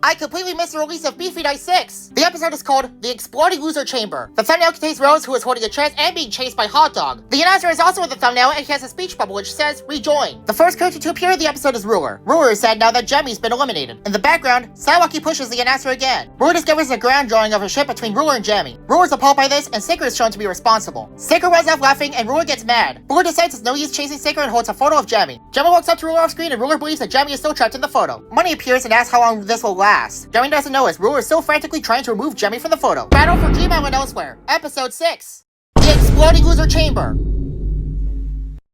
I completely missed the release of BFDIE 6. The episode is called The Exploding Loser Chamber. The thumbnail contains Rose, who is holding a chest and being chased by Hot Dog. The announcer is also in the thumbnail, and he has a speech bubble which says, rejoin. The first character to appear in the episode is Ruler. Ruler is sad now that Jemmy's been eliminated. In the background, Saiwaki pushes the announcer again. Ruler discovers a ground drawing of a ship between Ruler and Jemmy. Ruler is appalled by this, and Sticker is shown to be responsible. Sticker runs off laughing, and Ruler gets mad. Ruler decides it's no use chasing Sticker and holds a photo of Jemmy. Jemmy walks up to Ruler off screen, and Ruler believes that Jemmy is still trapped in the photo. Money appears and asks how long this will last. Jemmy doesn't know as Ruler is still frantically trying to remove Jemmy from the photo. Battle for Dream Island Elsewhere, Episode 6. The Exploding Loser Chamber.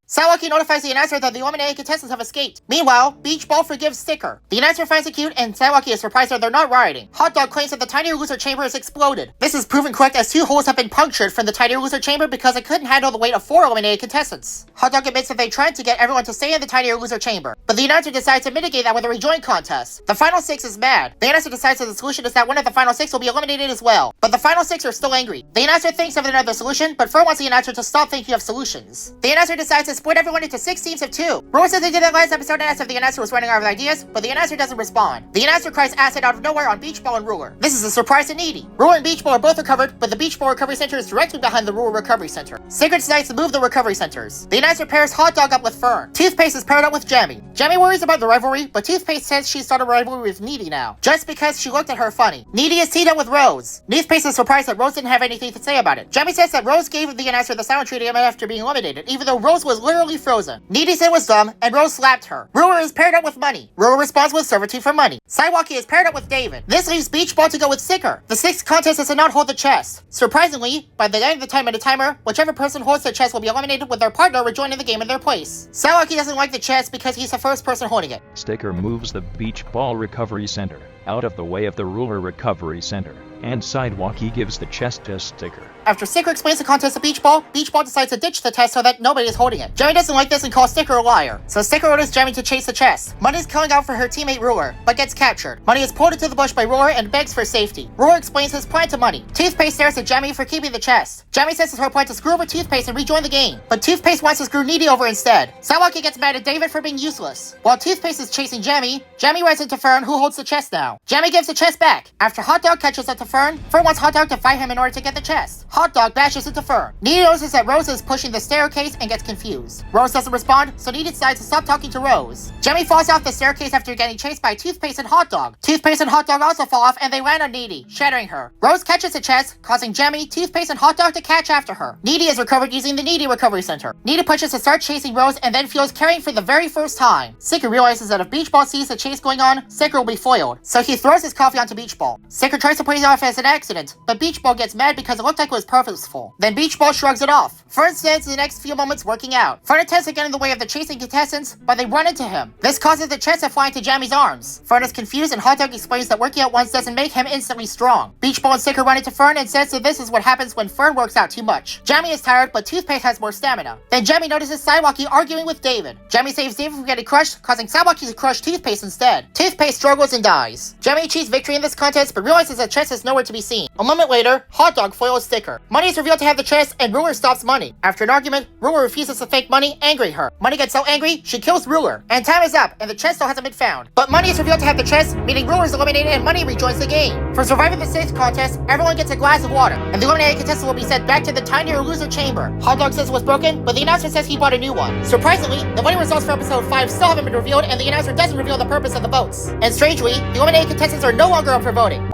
Saiwaki notifies the announcer that the eliminated contestants have escaped. Meanwhile, Beach Ball forgives Sticker. The announcer finds it cute, and Saiwaki is surprised that they're not rioting. Hot Dog claims that the Tiny Loser Chamber has exploded. This is proven correct as 2 holes have been punctured from the Tiny Loser Chamber because it couldn't handle the weight of 4 eliminated contestants. Hot Dog admits that they tried to get everyone to stay in the Tiny Loser Chamber, but the announcer decides to mitigate that with a rejoin contest. The final 6 is mad. The announcer decides that the solution is that one of the final 6 will be eliminated as well, but the final 6 are still angry. The announcer thinks of another solution, but Fern wants the announcer to stop thinking of solutions. The announcer decides to split everyone into 6 teams of 2. Rose says they did that last episode and asks if the announcer was running out of ideas, but the announcer doesn't respond. The announcer cries acid out of nowhere on Beach Ball and Ruler. This is a surprise to Needy. Ruler and Beach Ball are both recovered, but the Beach Ball Recovery Center is directly behind the Ruler Recovery Center. Sigrid decides to move the recovery centers. The announcer pairs Hot Dog up with Fern. Toothpaste is paired up with Jemmy. Jemmy worries about the rivalry, but Toothpaste says she started a rivalry with Needy now, just because she looked at her funny. Needy is teamed up with Rose. Toothpaste is surprised that Rose didn't have anything to say about it. Jemmy says that Rose gave the announcer the silent treatment after being eliminated, even though Rose was literally frozen. Needy said it was dumb, and Rose slapped her. Ruler is paired up with Money. Ruler responds with servitude for money. Saiwaki is paired up with David. This leaves Beach Ball to go with Sticker. The 6th contestant does not hold the chest. Surprisingly, by the end of the 10-minute timer, whichever person holds the chest will be eliminated with their partner rejoining the game in their place. Saiwaki doesn't like the chest because he's the first person holding it. Sticker moves the Beach Ball Recovery Center out of the way of the Ruler Recovery Center, and Saiwaki gives the chest to Sticker. After Sticker explains the contest to Beach Ball decides to ditch the test so that nobody is holding it. Jemmy doesn't like this and calls Sticker a liar, so Sticker orders Jemmy to chase the chest. Money is calling out for her teammate Ruler, but gets captured. Money is pulled into the bush by Ruler and begs for safety. Ruler explains his plan to Money. Toothpaste stares at Jemmy for keeping the chest. Jemmy says it's her plan to screw over Toothpaste and rejoin the game, but Toothpaste wants to screw Needy over instead. Saiwaki gets mad at David for being useless. While Toothpaste is chasing Jemmy runs into Fern, who holds the chest now. Jemmy gives the chest back. After Hot Dog catches up to Fern wants Hot Dog to fight him in order to get the chest. Hot Dog bashes into Fern. Needy notices that Rose is pushing the staircase and gets confused. Rose doesn't respond, so Needy decides to stop talking to Rose. Jemmy falls off the staircase after getting chased by Toothpaste and Hot Dog. Toothpaste and Hot Dog also fall off and they land on Needy, shattering her. Rose catches the chest, causing Jemmy, Toothpaste, and Hot Dog to catch after her. Needy is recovered using the Needy Recovery Center. Needy pushes to start chasing Rose and then feels carrying for the very first time. Sticker realizes that if Beach Ball sees the chase going on, Sticker will be foiled, so he throws his coffee onto Beach Ball. Sticker tries to play it off as an accident, but Beach Ball gets mad because it looked like it was purposeful. Then Beach Ball shrugs it off. Fern spends the next few moments working out. Fern attempts to get in the way of the chasing contestants, but they run into him. This causes the chest to fly into Jemmy's arms. Fern is confused and Hot Dog explains that working out once doesn't make him instantly strong. Beach Ball and Sticker run into Fern and says that this is what happens when Fern works out too much. Jemmy is tired, but Toothpaste has more stamina. Then Jemmy notices Saiwaki arguing with David. Jemmy saves David from getting crushed, causing Saiwaki to crush Toothpaste instead. Toothpaste struggles and dies. Jemmy achieves victory in this contest, but realizes the chest is nowhere to be seen. A moment later, Hot Dog foils Sticker. Money is revealed to have the chest, and Ruler stops Money. After an argument, Ruler refuses to thank Money, angering her. Money gets so angry, she kills Ruler. And time is up, and the chest still hasn't been found. But Money is revealed to have the chest, meaning Ruler is eliminated and Money rejoins the game. For surviving the 6th contest, everyone gets a glass of water, and the eliminated contestant will be sent back to the Tiny Loser Chamber. Hot Dog says it was broken, but the announcer says he bought a new one. Surprisingly, the voting results for episode 5 still haven't been revealed, and the announcer doesn't reveal the purpose of the votes. And strangely, the eliminated contestants are no longer up for voting.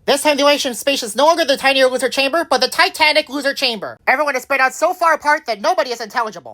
This time the elimination space is no longer the Tiny Loser Chamber, but the Titanic Loser Chamber. Everyone is spread out so far apart that nobody is intelligible.